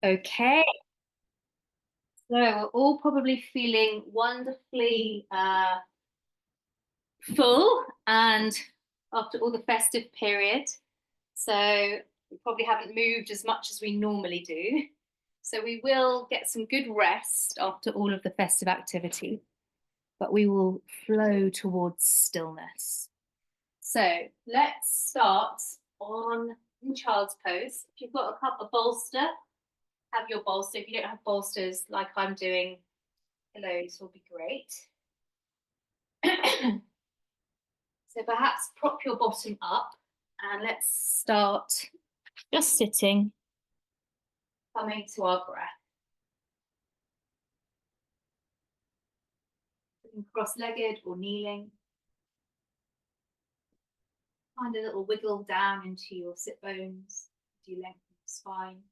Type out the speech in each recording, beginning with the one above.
Okay, so we're all probably feeling wonderfully full and after all the festive period. So we probably haven't moved as much as we normally do. So we will get some good rest after all of the festive activity, but we will flow towards stillness. So let's start on in child's pose. If you've got a bolster, have your bolster. If you don't have bolsters like I'm doing, pillows will be great. So perhaps prop your bottom up and let's start just sitting, coming to our breath. Cross-legged or kneeling. Find a little wiggle down into your sit bones as you lengthen your spine.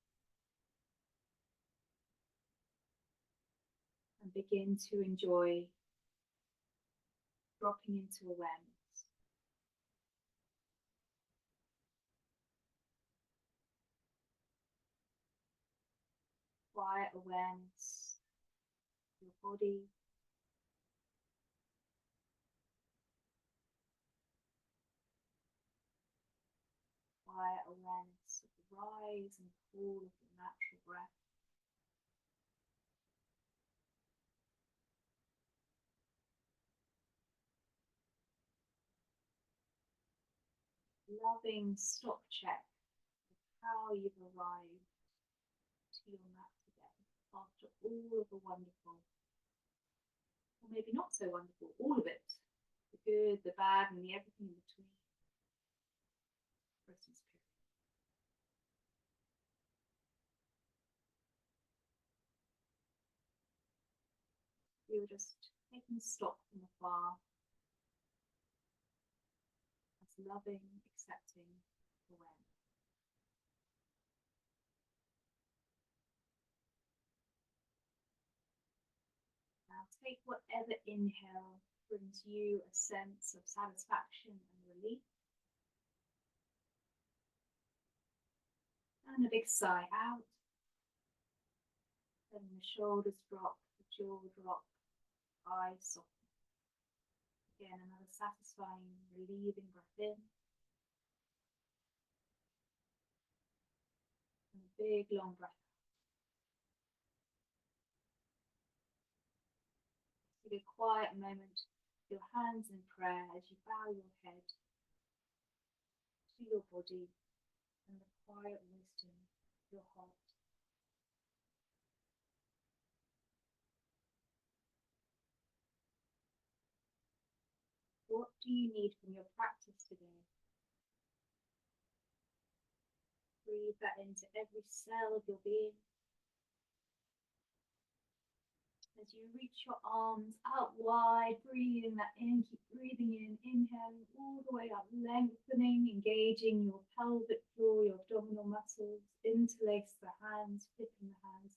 And begin to enjoy dropping into awareness. Quiet awareness of your body. Quiet awareness of the rise and fall of your natural breath. Loving stop check of how you've arrived to your mat today after all of the wonderful, or maybe not so wonderful, all of it, the good, the bad, and the everything in between. Christmas period. You're just taking stock from afar as loving, accepting awareness. Now take whatever inhale brings you a sense of satisfaction and relief. And a big sigh out. Then the shoulders drop, the jaw drop, eyes soften. Again, another satisfying, relieving breath in. And a big, long breath out. Take a quiet moment, your hands in prayer as you bow your head to your body and the quiet wisdom of your heart. What do you need from your practice today? Breathe that into every cell of your being. As you reach your arms out wide, breathing that in, keep breathing in, inhaling all the way up, lengthening, engaging your pelvic floor, your abdominal muscles, interlace the hands, flipping the hands,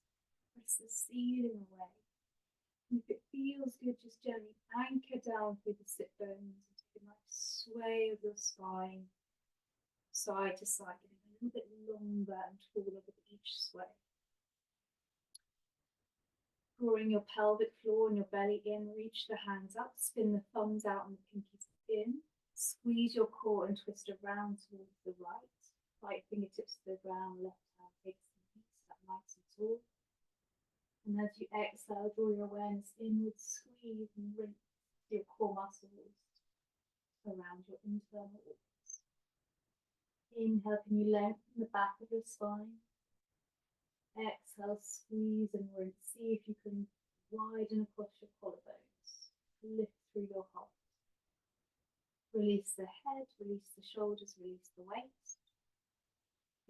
press the ceiling away. And if it feels good, just gently anchor down through the sit bones and take a nice sway of your spine, side to side, getting a little bit longer and taller with each sway. Drawing your pelvic floor and your belly in, reach the hands up, spin the thumbs out and the pinkies in. Squeeze your core and twist around towards the right fingertips to the ground, left hand takes the knees up nice and tall. And as you exhale, draw your awareness inward, squeeze and rinse your core muscles around your internal organs. Inhale, can you lengthen the back of your spine? Exhale, squeeze and rinse. See if you can widen across your collarbones. Lift through your heart. Release the head, release the shoulders, release the waist.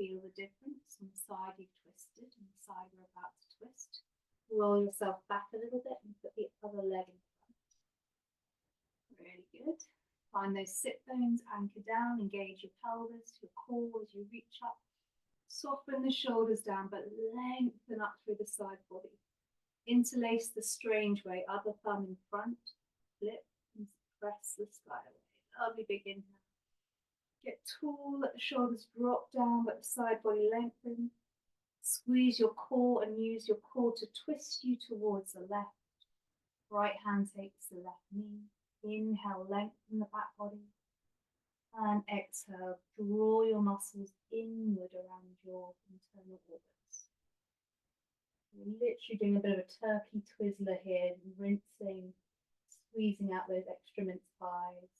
Feel the difference on the side you've twisted and the side you're about to twist. Roll yourself back a little bit and put the other leg in front. Really good. Find those sit bones, anchor down, engage your pelvis, your core as you reach up. Soften the shoulders down, but lengthen up through the side body. Interlace the strange way, other thumb in front, flip and press the sky away. Lovely big inhale. Get tall, let the shoulders drop down, but the side body lengthen. Squeeze your core and use your core to twist you towards the left. Right hand takes the left knee. Inhale, lengthen the back body. And exhale, draw your muscles inward around your internal organs. We're literally doing a bit of a turkey twizzler here, rinsing, squeezing out those extra mince pies.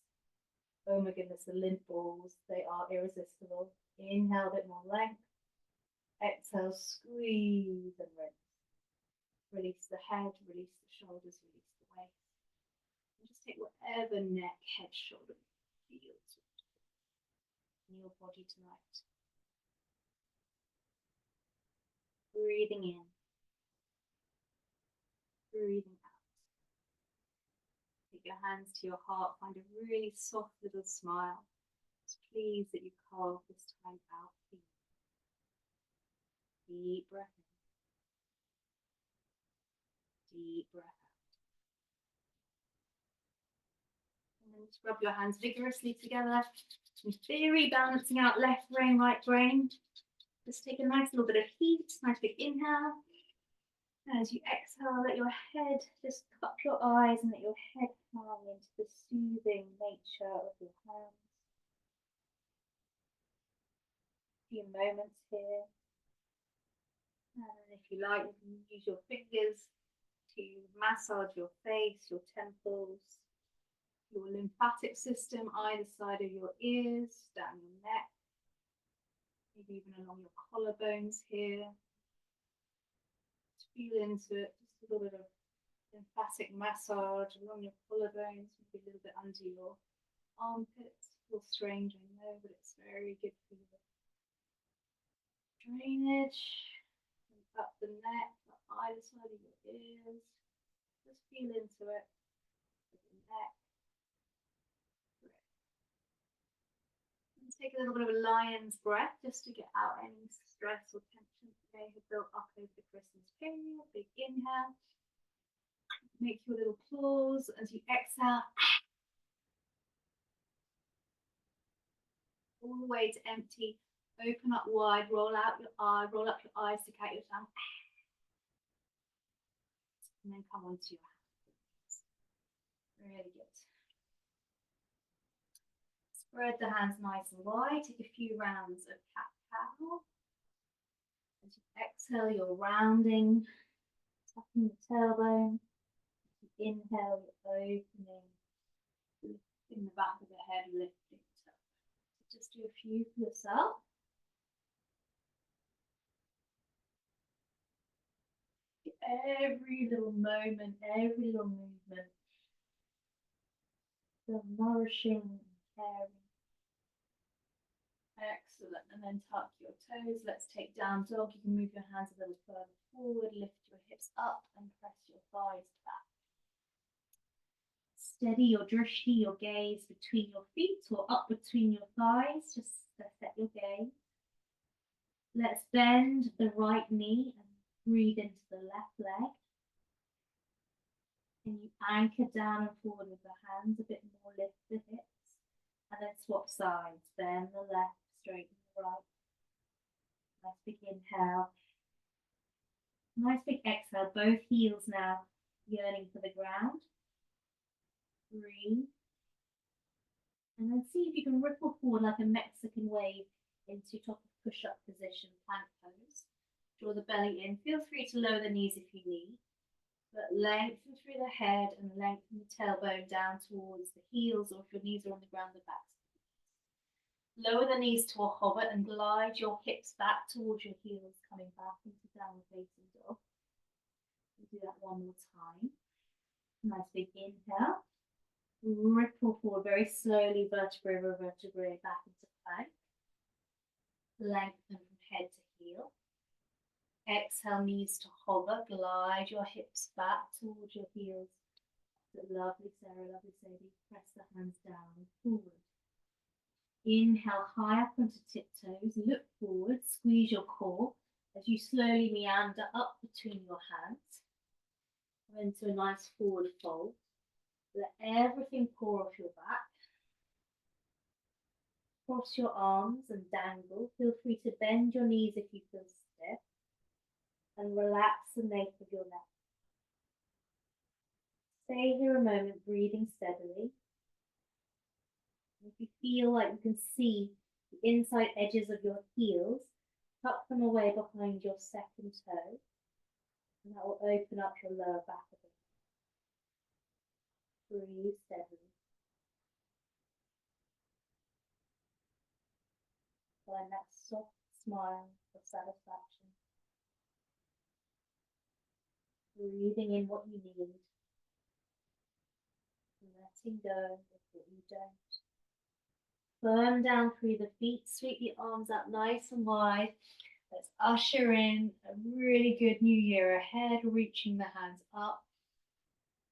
Oh my goodness, the lint balls, they are irresistible. Inhale, a bit more length. Exhale, squeeze and rinse. Release the head, release the shoulders, release the waist. And just take whatever neck, head, shoulder feels in your body tonight. Breathing in, breathing out. Take your hands to your heart, find a really soft little smile. Just pleased that you carved this time out for you. Deep breath in, deep breath out. And then just rub your hands vigorously together. In theory, balancing out left brain, right brain. Just take a nice little bit of heat, nice big inhale. As you exhale, let your head just cup your eyes and let your head hang into the soothing nature of your hands. A few moments here. And if you like, you can use your fingers to massage your face, your temples, your lymphatic system, either side of your ears, down your neck, maybe even along your collarbones here. Just feel into it, just a little bit of lymphatic massage along your collarbones, maybe a little bit under your armpits. Feels strange, I know, but it's very good for you. Drainage, up the neck, up either side of your ears. Just feel into it. The neck. And take a little bit of a lion's breath just to get out any stress or tension that may have built up over the Christmas period. Big inhale. Make your little claws as you exhale. All the way to empty. Open up wide, roll out your eye, roll up your eyes, stick out your tongue. And then come onto your hands. Really good. Spread the hands nice and wide. Take a few rounds of cat-cow. As you exhale, you're rounding, tucking the tailbone. As you inhale, you're opening, lifting the back of the head, lifting the tailbone. So just do a few for yourself. Every little moment, every little movement, feel nourishing and caring. Excellent. And then tuck your toes. Let's take down dog. You can move your hands a little further forward, lift your hips up and press your thighs back. Steady your drishti, your gaze between your feet or up between your thighs. Just set your gaze. Let's bend the right knee and breathe into the left leg. And you anchor down and forward with the hands, a bit more, lift the hips. And then swap sides, bend the left, straighten the right. Nice big inhale. Nice big exhale, both heels now yearning for the ground. Breathe. And then see if you can ripple forward like a Mexican wave into top of push-up position, plank pose. Draw the belly in. Feel free to lower the knees if you need. But lengthen through the head and lengthen the tailbone down towards the heels, or if your knees are on the ground, the back. Lower the knees to a hobbit and glide your hips back towards your heels, coming back into downward facing dog. We'll do that one more time. Nice big inhale. Ripple forward very slowly, vertebrae over vertebrae, back into plank. Lengthen from head to heel. Exhale, knees to hover, glide your hips back towards your heels. Lovely, Sarah, lovely, Sadie. Press the hands down and forward. Inhale, high up onto tiptoes, look forward, squeeze your core as you slowly meander up between your hands. Into a nice forward fold. Let everything pour off your back. Cross your arms and dangle. Feel free to bend your knees if you feel stiff. and relax the nape of your neck. Stay here a moment, breathing steadily. If you feel like you can see the inside edges of your heels, tuck them away behind your second toe, and that will open up your lower back a bit. Breathe steadily. Find that soft smile of satisfaction. Breathing in what you need, letting go of what you don't. Firm down through the feet, sweep the arms up nice and wide. Let's usher in a really good new year ahead, reaching the hands up.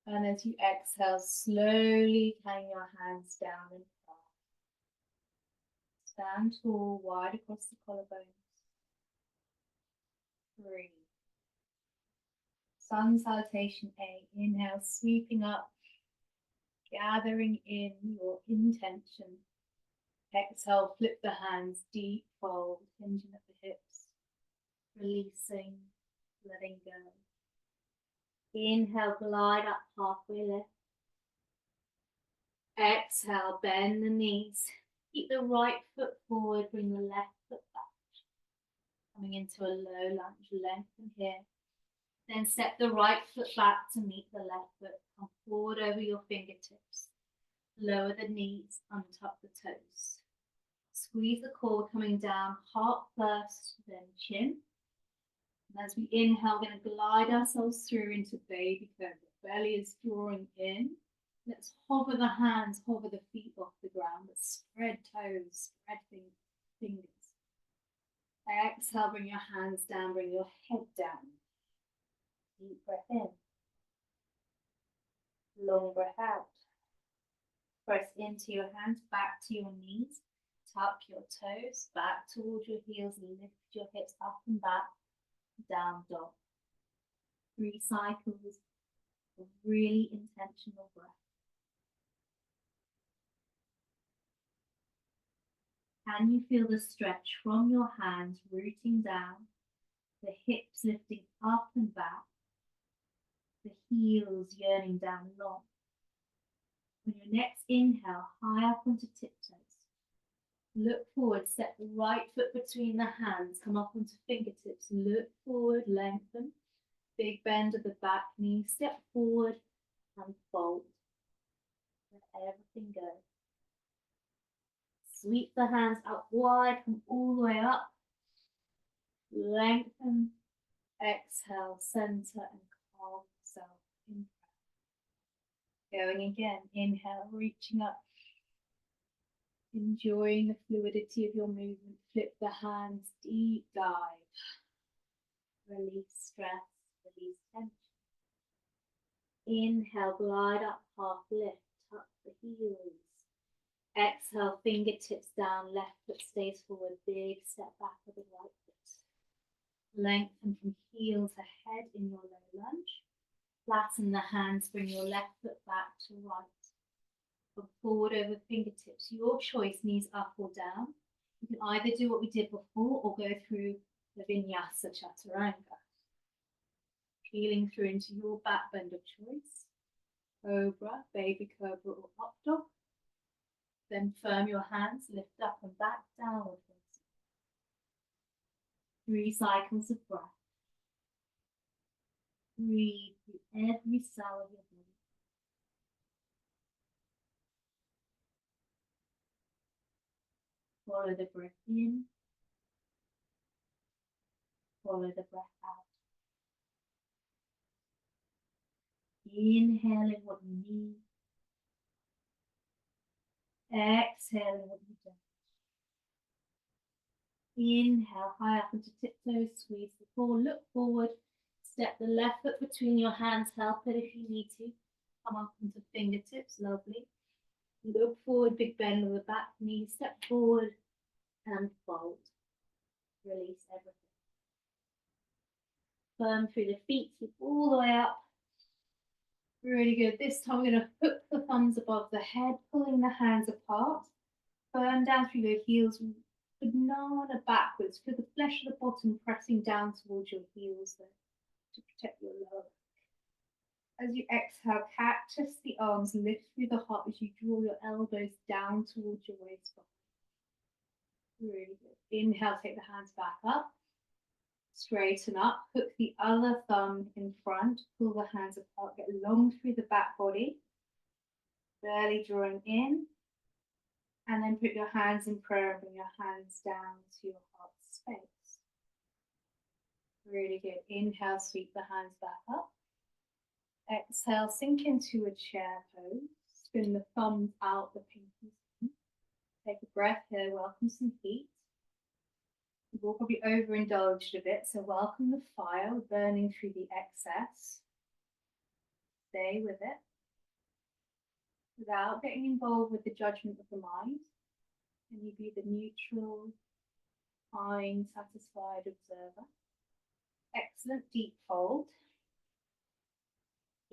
And as you exhale, slowly hang your hands down and flat. Stand tall, wide across the collarbones. Breathe. Sun salutation A. Inhale, sweeping up, gathering in your intention. Exhale, flip the hands, deep fold, hinging at the hips, releasing, letting go. Inhale, glide up halfway lift. Exhale, bend the knees. Keep the right foot forward, bring the left foot back. Coming into a low lunge, lengthen here. Then step the right foot back to meet the left foot. Come forward over your fingertips. Lower the knees, untuck the toes. Squeeze the core coming down, heart first, then chin. And as we inhale, we're going to glide ourselves through into baby cobra. Belly is drawing in. Let's hover the hands, hover the feet off the ground, but spread toes, spread fingers. Exhale, bring your hands down, bring your head down. Deep breath in. Long breath out. Press into your hands, back to your knees. Tuck your toes, back towards your heels, lift your hips up and back, down dog. 3 cycles of really intentional breath. Can you feel the stretch from your hands rooting down, the hips lifting up and back, the heels yearning down long? On your next inhale, high up onto tiptoes. Look forward, step the right foot between the hands, come up onto fingertips, look forward, lengthen. Big bend of the back knee, step forward and fold. Let everything go. Sweep the hands up wide, come all the way up. Lengthen, exhale, center and calm yourself in breath. Going again, inhale, reaching up. Enjoying the fluidity of your movement. Flip the hands, deep dive. Release stress, release tension. Inhale, glide up, half lift, tuck the heels. Exhale, fingertips down, left foot stays forward, big step back with the right foot. Lengthen from heels ahead in your low lunge. Flatten the hands, bring your left foot back to right. Come forward over fingertips, your choice, knees up or down. You can either do what we did before or go through the Vinyasa Chaturanga. Peeling through into your back bend of choice. Cobra, baby cobra or up dog. Then firm your hands, lift up and back, downward facing. 3 cycles of breath. Breathe through every cell of your body. Follow the breath in. Follow the breath out. Inhaling what you need. Exhaling what you don't. Inhale, high up into tiptoes, squeeze the core, look forward. Step the left foot between your hands, help it if you need to. Come up into fingertips, lovely. Look forward, big bend of the back knee, step forward and fold. Release everything. Firm through the feet, keep all the way up. Really good. This time we're going to hook the thumbs above the head, pulling the hands apart. Firm down through your heels, banana backwards. Feel the flesh of the bottom pressing down towards your heels there to protect your lower. As you exhale, cactus the arms, lift through the heart as you draw your elbows down towards your waistline. Really good. Inhale, take the hands back up. Straighten up, hook the other thumb in front, pull the hands apart, get long through the back body. Barely drawing in. And then put your hands in prayer and bring your hands down to your heart space. Really good. Inhale, sweep the hands back up. Exhale, sink into a chair pose. Spin the thumbs out, the pinkies in. Take a breath here, welcome some heat. We've probably overindulged a bit, so welcome the fire, burning through the excess. Stay with it. Without getting involved with the judgment of the mind. Can you be the neutral, kind, satisfied observer? Excellent, deep fold.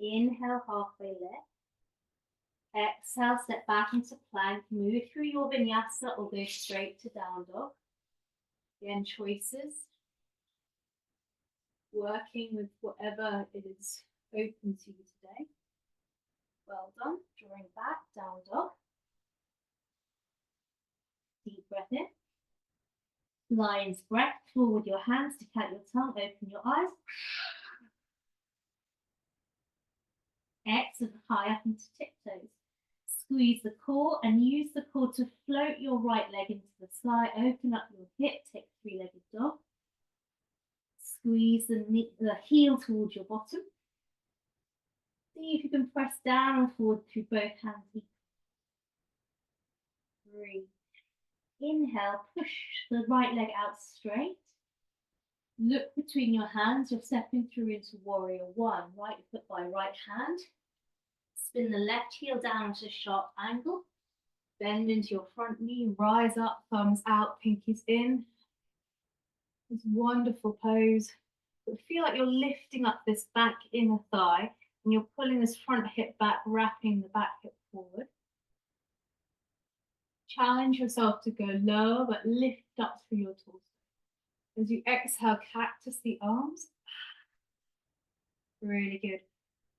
Inhale, halfway lift. Exhale, step back into plank. Move through your vinyasa or go straight to down dog. Again, choices. Working with whatever it is open to you today. Well done. Drawing back, down dog. Deep breath in. Lion's breath. Claw with your hands, stick out your tongue, open your eyes. Exhale, high up into tiptoes. Squeeze the core and use the core to float your right leg into the sky. Open up your hip, take three-legged dog. Squeeze the heel towards your bottom. See if you can press down and forward through both hands. Breathe. Inhale, push the right leg out straight. Look between your hands. You're stepping through into warrior one. Right foot by right hand. Spin the left heel down at a sharp angle. Bend into your front knee. Rise up, thumbs out, pinkies in. This wonderful pose. But feel like you're lifting up this back inner thigh and you're pulling this front hip back, wrapping the back hip forward. Challenge yourself to go lower, but lift up through your torso. As you exhale, cactus the arms. Really good.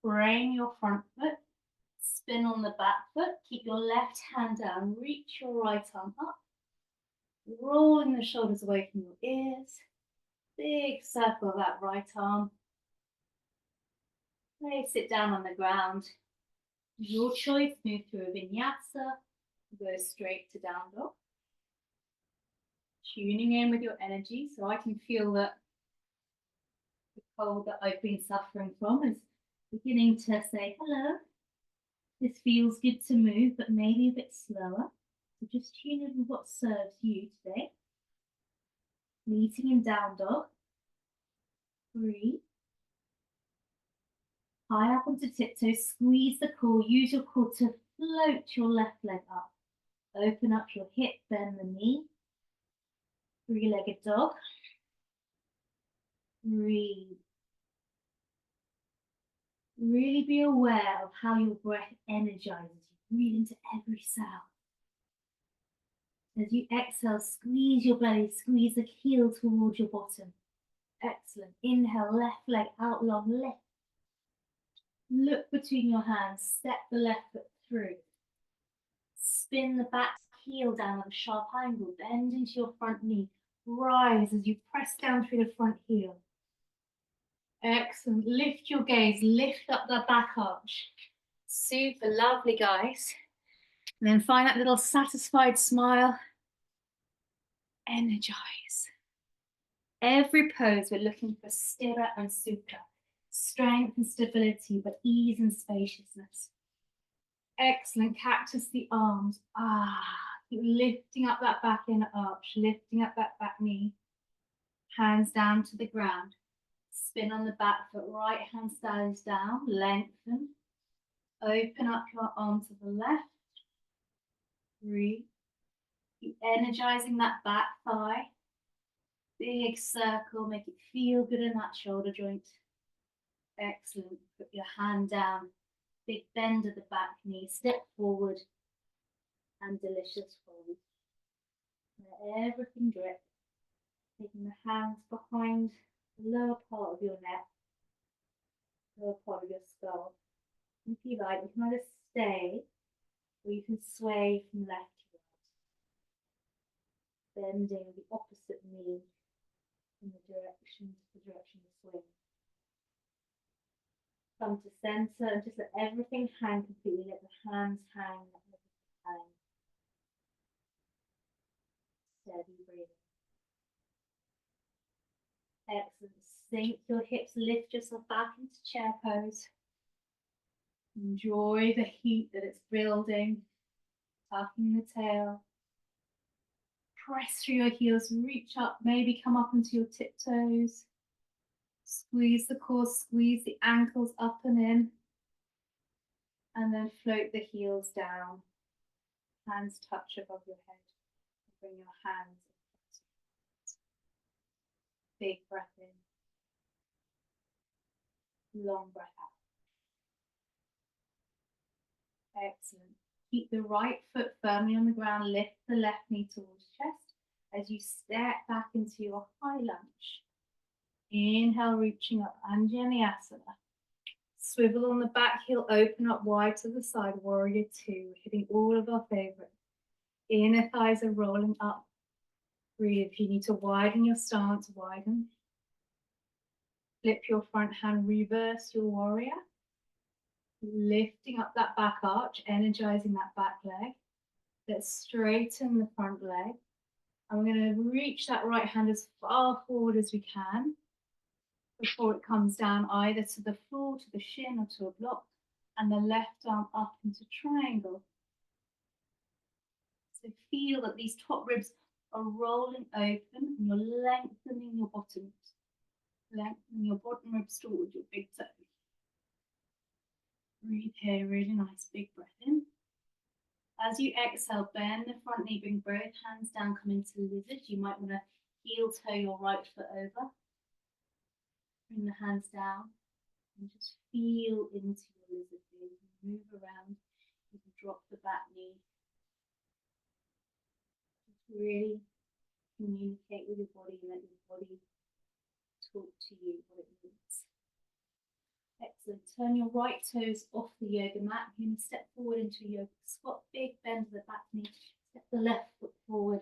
Frame your front foot. Spin on the back foot. Keep your left hand down. Reach your right arm up. Rolling the shoulders away from your ears. Big circle of that right arm. Place it down on the ground. Your choice. Move through a vinyasa. Go straight to down dog. Tuning in with your energy, so I can feel that the cold that I've been suffering from is beginning to say hello. This feels good to move, but maybe a bit slower. So just tune in with what serves you today. Meeting in down dog. Breathe. High up onto tiptoes. Squeeze the core. Use your core to float your left leg up. Open up your hip, bend the knee. Three-legged dog. Breathe. Really be aware of how your breath energizes you. Breathe into every cell. As you exhale, squeeze your belly, squeeze the heel towards your bottom. Excellent. Inhale, left leg out long, lift. Look between your hands, step the left foot through. Spin the back heel down at a sharp angle, bend into your front knee. Rise as you press down through the front heel. Excellent. Lift your gaze, lift up the back arch. Super lovely, guys. And then find that little satisfied smile. Energize. Every pose, we're looking for sthira and sukha. Strength and stability, but ease and spaciousness. Excellent. Cactus the arms. Keep lifting up that back inner arch, lifting up that back knee. Hands down to the ground. Spin on the back foot, right hand stays down, lengthen. Open up your arm to the left. Breathe. Keep energizing that back thigh. Big circle, make it feel good in that shoulder joint. Excellent. Put your hand down. Big bend of the back knee, step forward and delicious fold. Let everything drip. Taking the hands behind the lower part of your neck, lower part of your skull. And if you like, you can either stay or you can sway from left to right, bending the opposite knee in the direction you swing. Come to center and just let everything hang completely. Let the hands hang, let everything hang. Steady breathing. Excellent. Sink your hips, lift yourself back into chair pose. Enjoy the heat that it's building. Tucking the tail. Press through your heels, reach up, maybe come up into your tiptoes. Squeeze the core, squeeze the ankles up and in. And then float the heels down. Hands touch above your head. Bring your hands in. Big breath in. Long breath out. Excellent. Keep the right foot firmly on the ground. Lift the left knee towards chest as you step back into your high lunge. Inhale, reaching up, Anjaneyasana. Swivel on the back heel, open up wide to the side, warrior two, hitting all of our favorites. Inner thighs are rolling up. Breathe. If you need to widen your stance, widen. Flip your front hand, reverse your warrior. Lifting up that back arch, energizing that back leg. Let's straighten the front leg. And we're going to reach that right hand as far forward as we can before it comes down either to the floor, to the shin, or to a block, and the left arm up into triangle. So feel that these top ribs are rolling open and you're lengthening your bottom. Lengthening your bottom ribs towards your big toe. Breathe here, really nice big breath in. As you exhale, bend the front knee, bring both hands down, come into lizard. You might want to heel toe your right foot over. Bring the hands down and just feel into your lizard here. You can move around, you can drop the back knee. Just really communicate with your body, let your body talk to you what it needs. Excellent. Turn your right toes off the yoga mat. You're going to step forward into a yoga squat. Big bend to the back knee. Step the left foot forward.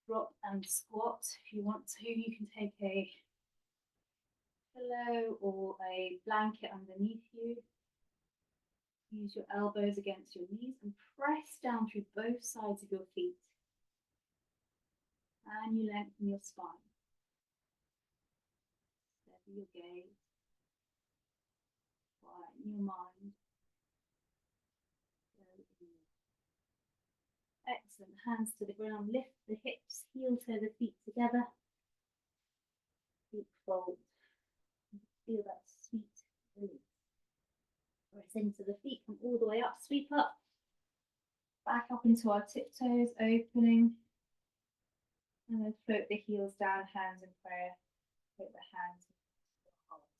Drop and squat. If you want to, you can take a pillow or a blanket underneath you. Use your elbows against your knees and press down through both sides of your feet. And you lengthen your spine. Steady your gaze. Quieten your mind. Excellent. Hands to the ground. Lift the hips. Heel toe the feet together. Feet fold. Feel that sweet release. Press into the feet. Come all the way up. Sweep up. Back up into our tiptoes. Opening. And then float the heels down. Hands in prayer. Float the hands to the heart.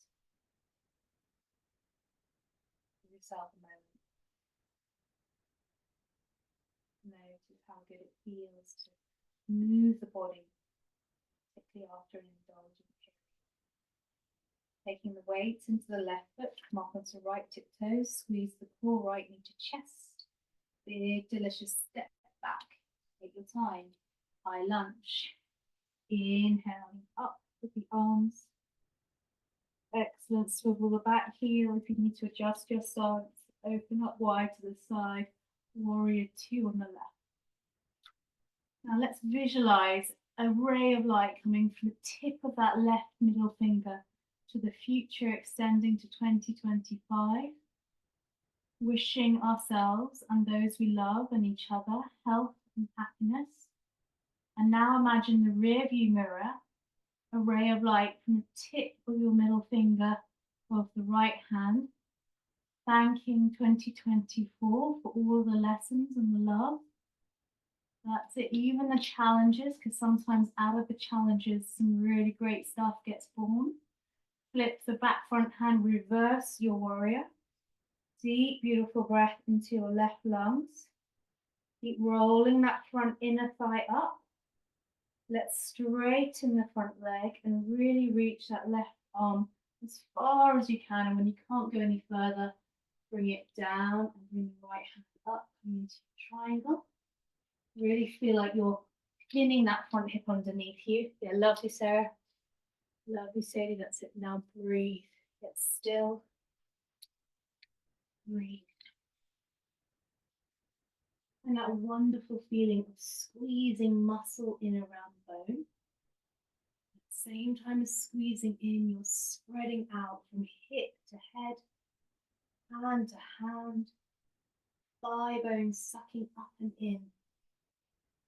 Give yourself a moment. Notice how good it feels to move the body, particularly after an indulgent period. Taking the weight into the left foot, come up onto right tiptoes, squeeze the core, right knee to chest. Big, delicious step back. Take your time. High lunge. Inhaling up with the arms. Excellent. Swivel the back heel if you need to adjust your stance. Open up wide to the side. Warrior two on the left. Now let's visualize a ray of light coming from the tip of that left middle finger to the future, extending to 2025. Wishing ourselves and those we love and each other health and happiness. And now imagine the rear view mirror, a ray of light from the tip of your middle finger of the right hand. Thanking 2024 for all the lessons and the love. That's it, even the challenges, because sometimes out of the challenges, some really great stuff gets born. Flip the back front hand, reverse your warrior. Deep, beautiful breath into your left lungs. Keep rolling that front inner thigh up. Let's straighten the front leg and really reach that left arm as far as you can. And when you can't go any further, bring it down and bring the right hand up into a triangle. Really feel like you're pinning that front hip underneath you. Yeah, lovely, Sarah. Lovely, Sadie. That's it. Now breathe. Get still. Breathe. And that wonderful feeling of squeezing muscle in around the bone. At the same time as squeezing in, you're spreading out from hip to head, hand to hand, thigh bones sucking up and in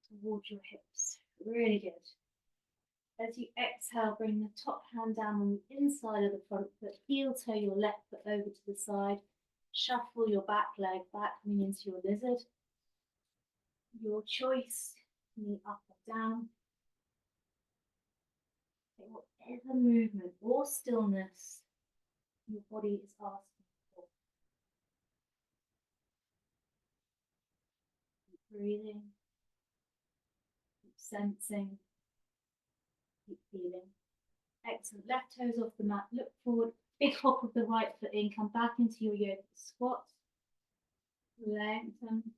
towards your hips. Really good. As you exhale, bring the top hand down on the inside of the front foot, heel toe your left foot over to the side, shuffle your back leg back, coming into your lizard. Your choice, knee up or down. Take whatever movement or stillness your body is asking for. Keep breathing, keep sensing, keep feeling. Excellent. Left toes off the mat, look forward, big hop of the right foot in, come back into your yoga squat. Lengthen.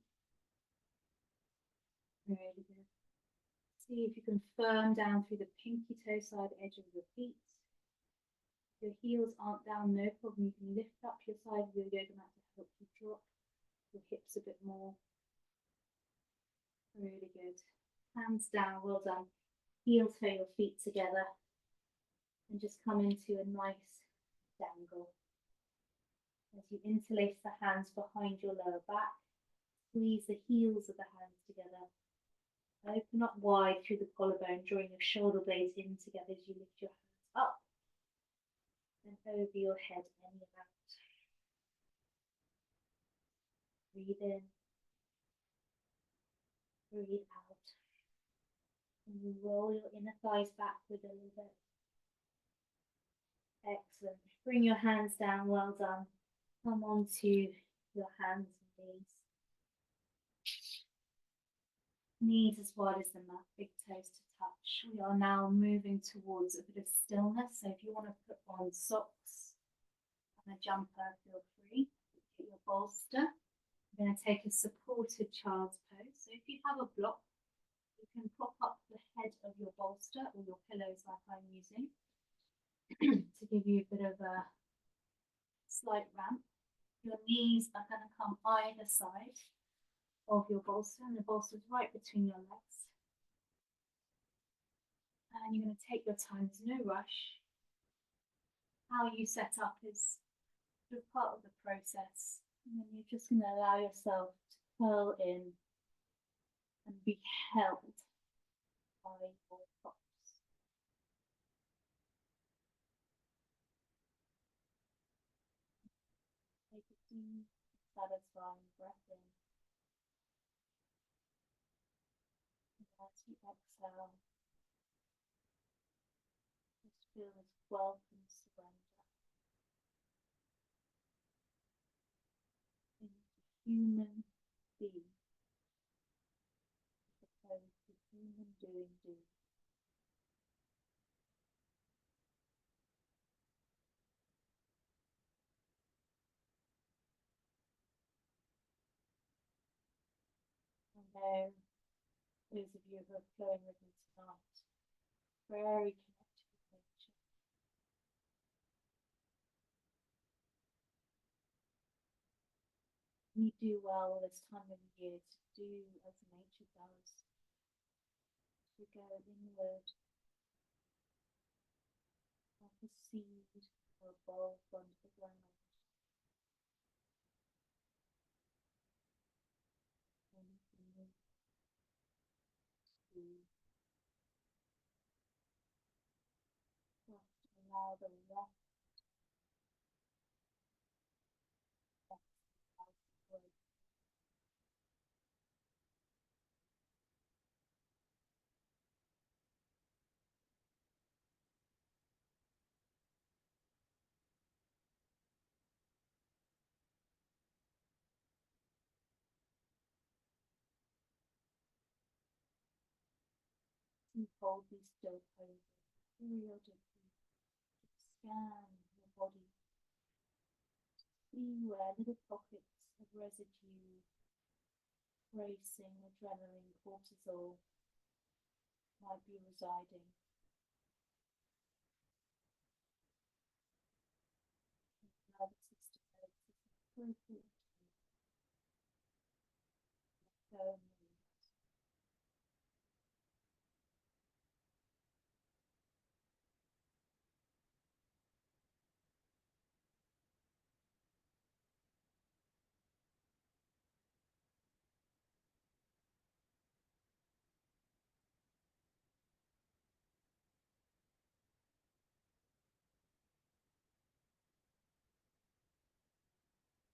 Really good. See if you can firm down through the pinky toe side edge of your feet. If your heels aren't down, no problem. You can lift up your side of your yoga mat to help you drop your hips a bit more. Really good. Hands down, well done. Heel toe your feet together and just come into a nice dangle. As you interlace the hands behind your lower back, squeeze the heels of the hands together. Open up wide through the collarbone, drawing your shoulder blades in together as you lift your hands up and over your head and out. Breathe in, breathe out. And you roll your inner thighs backward a little bit. Excellent. Bring your hands down, well done. Come onto your hands and knees. Knees as wide as the mat, big toes to touch. We are now moving towards a bit of stillness. So if you want to put on socks and a jumper, feel free. Get your bolster. We're going to take a supported child's pose. So if you have a block, you can prop up the head of your bolster or your pillows like I'm using to give you a bit of a slight ramp. Your knees are going to come either side of your bolster, and the bolster is right between your legs. And you're going to take your time, there's no rush. How you set up is sort of part of the process. And then you're just going to allow yourself to curl in and be held by your props. Take a deep, satisfying breath in. And as you exhale, just feel this welcome surrender into human being as opposed to human doing. I know those of you who are flowing with me tonight, very connected with nature. We do well this time of the year to do as nature does, to go inward, like a seed or a bulb under the ground. And you to just allow the rest of the world. and hold these still poses periodically. Scan your body, see where little pockets of residue, racing adrenaline, cortisol might be residing. The nervous system is appropriate.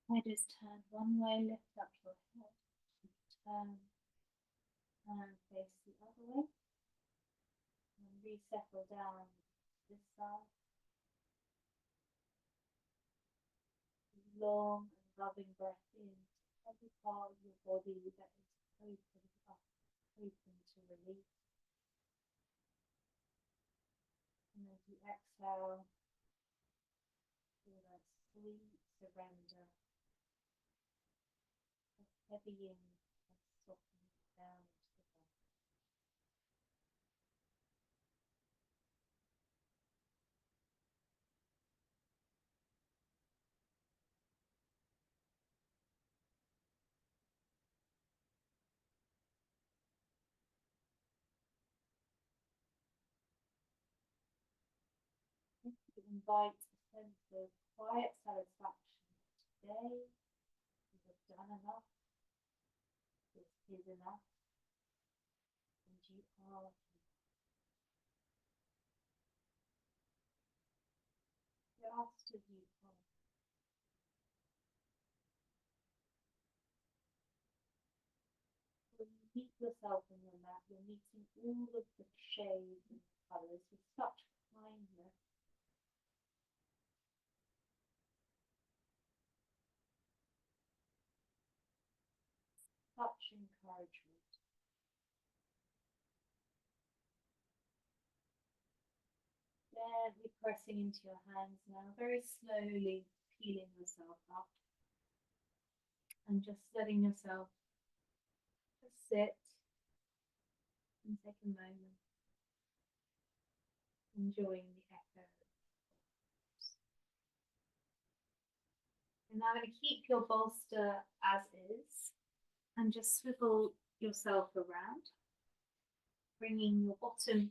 I just turn one way, lift up your head, turn and face the other way, and resettle down this side. Long and loving breath in to every part of your body that is open up, open to release. And as you exhale, feel that sweet surrender, heavying and softening down to the body. To invite a sense of quiet satisfaction today. You have done enough. This is enough. And you are just as you are. When you meet yourself in your mat, you're meeting all of the shades and colours with such kindness. Such encouragement. Gently pressing into your hands now, very slowly peeling yourself up and just letting yourself just sit and take a moment, enjoying the echo. And now I'm going to keep your bolster as is and just swivel yourself around, bringing your bottom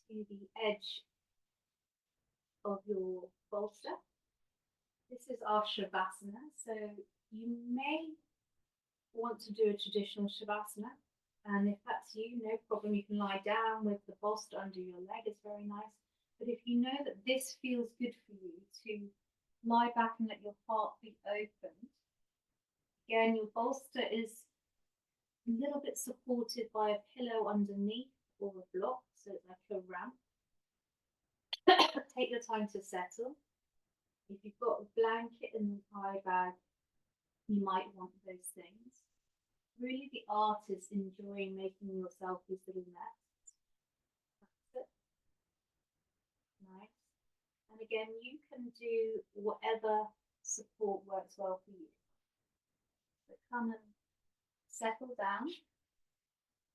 to the edge of your bolster. This is our Shavasana, so you may want to do a traditional Shavasana, and if that's you, no problem, you can lie down with the bolster under your leg, it's very nice. But if you know that this feels good for you, to lie back and let your heart be open, again, your bolster is a little bit supported by a pillow underneath or a block, so it's like a ramp. Take your time to settle. If you've got a blanket and an eye bag, you might want those things. Really, the art is enjoying making yourself these little nests. That's it. Nice. And again, you can do whatever support works well for you. So come and settle down.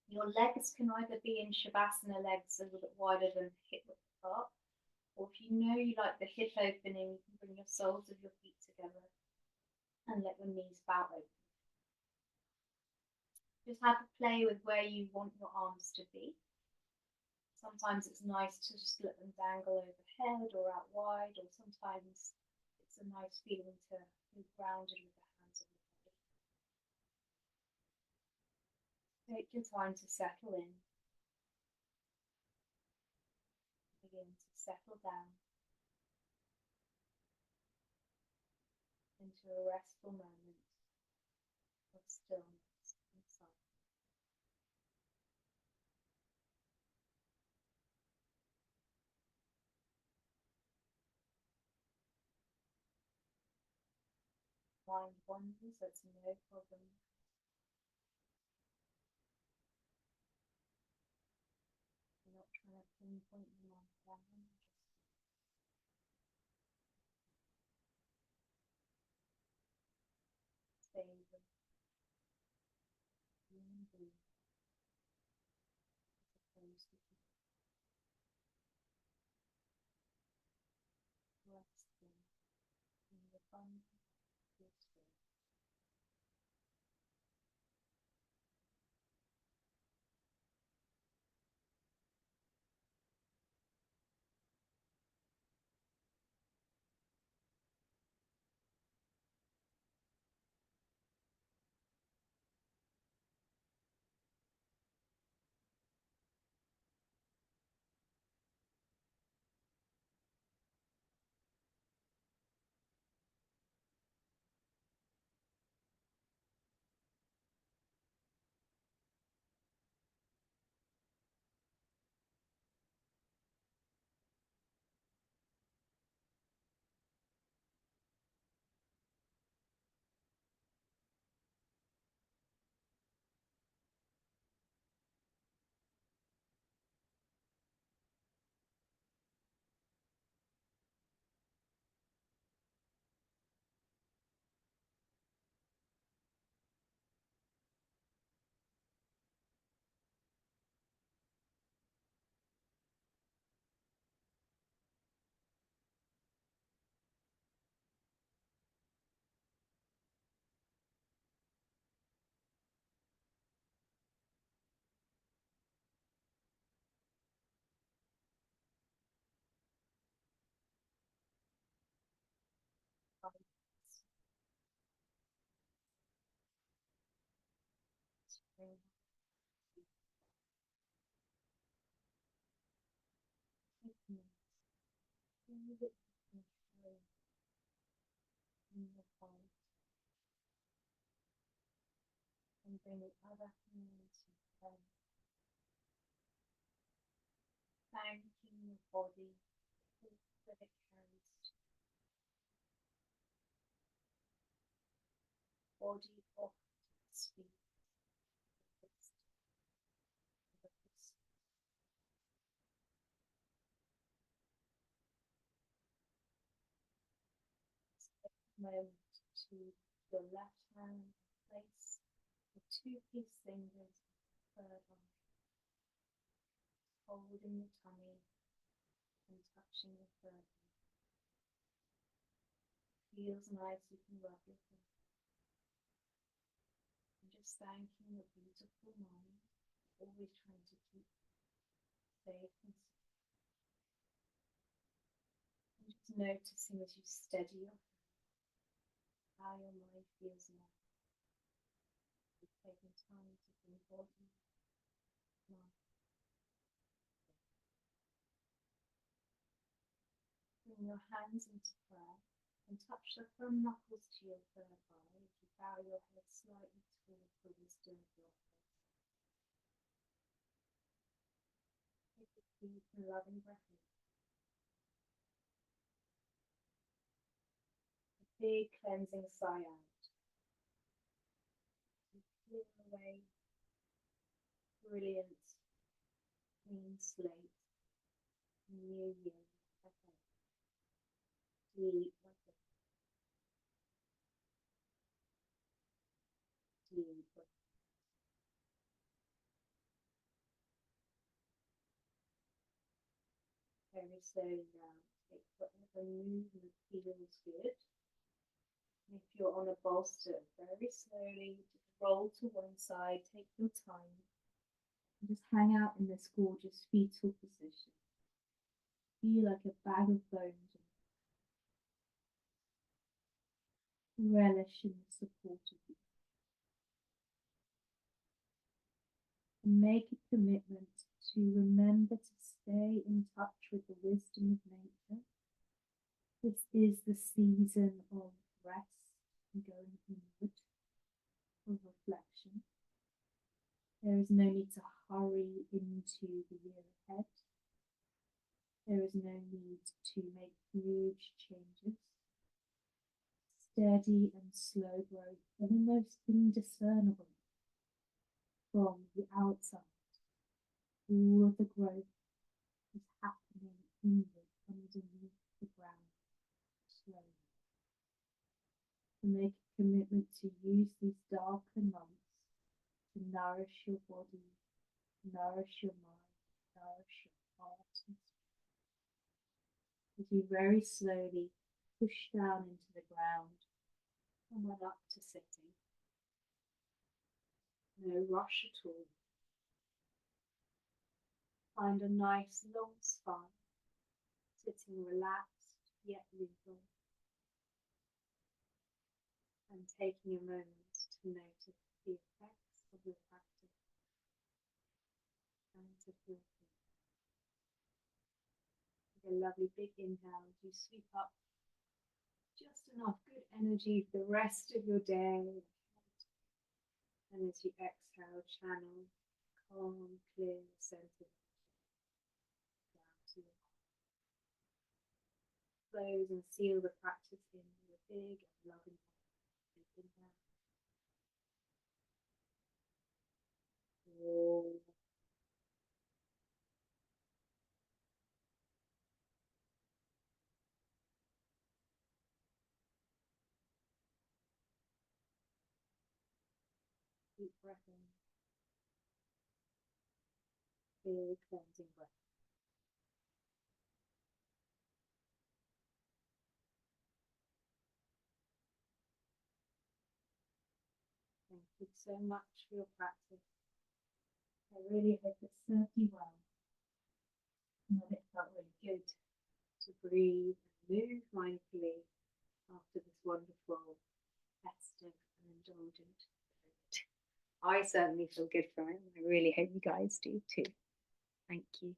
Your legs can either be in Shavasana legs a little bit wider than hip width apart, or if you know you like the hip opening, you can bring your soles of your feet together and let your knees bow open. Just have a play with where you want your arms to be. Sometimes it's nice to just let them dangle overhead or out wide, or sometimes it's a nice feeling to be grounded with the hands on the body. Take your time to settle in. Begin to settle down into a restful moment of stillness and silence. Mind wanders, that's no problem. Then point them on down. Stay with and breathe. As opposed to resting in the bum. And bring the other hand to the front, thanking the body for that it carries. Body off its feet. Moment to your left hand, place the two-piece fingers, third arm, holding the tummy and touching the third arm. Feels nice, you can rub your feet. And just thanking your beautiful mind, always trying to keep safe and secure. And just noticing as you steady your how your mind feels now. You're taking time to bring body, mind. Bring your hands into prayer and touch the thumb knuckles to your third eye as you bow your head slightly towards the wisdom of your face. Take a deep and loving breath in. A big cleansing sigh out. Clear away brilliant clean slate, new year ahead. Deep breath in. Deep breath in. Very slowly now, take whatever movement feels good. If you're on a bolster, very slowly just roll to one side, take your time. And just hang out in this gorgeous fetal position. Feel like a bag of bones. Relish in the support of you. And make a commitment to remember to stay in touch with the wisdom of nature. This is the season of rest and going inward, of reflection. There is no need to hurry into the year ahead. There is no need to make huge changes. Steady and slow growth, almost indiscernible from the outside. All of the growth is inward underneath the ground slowly. And make a commitment to use these darker months to nourish your body, nourish your mind, nourish your heart and spirit. As you very slowly push down into the ground and then up to sitting. No rush at all. Find a nice long spine, sitting relaxed yet legal, and taking a moment to notice the effects of your practice and to feel free. With a lovely big inhale, you sweep up just enough good energy for the rest of your day. And as you exhale, channel calm, clear, centered down to your heart. Close and seal the practice in with a big and loving inhale. Deep breath in. Big cleansing breath. Thank you so much for your practice. I really hope it served you well. And that it felt really good to breathe and move mindfully after this wonderful, festive and indulgent period. I certainly feel good from it. I really hope you guys do too. Thank you.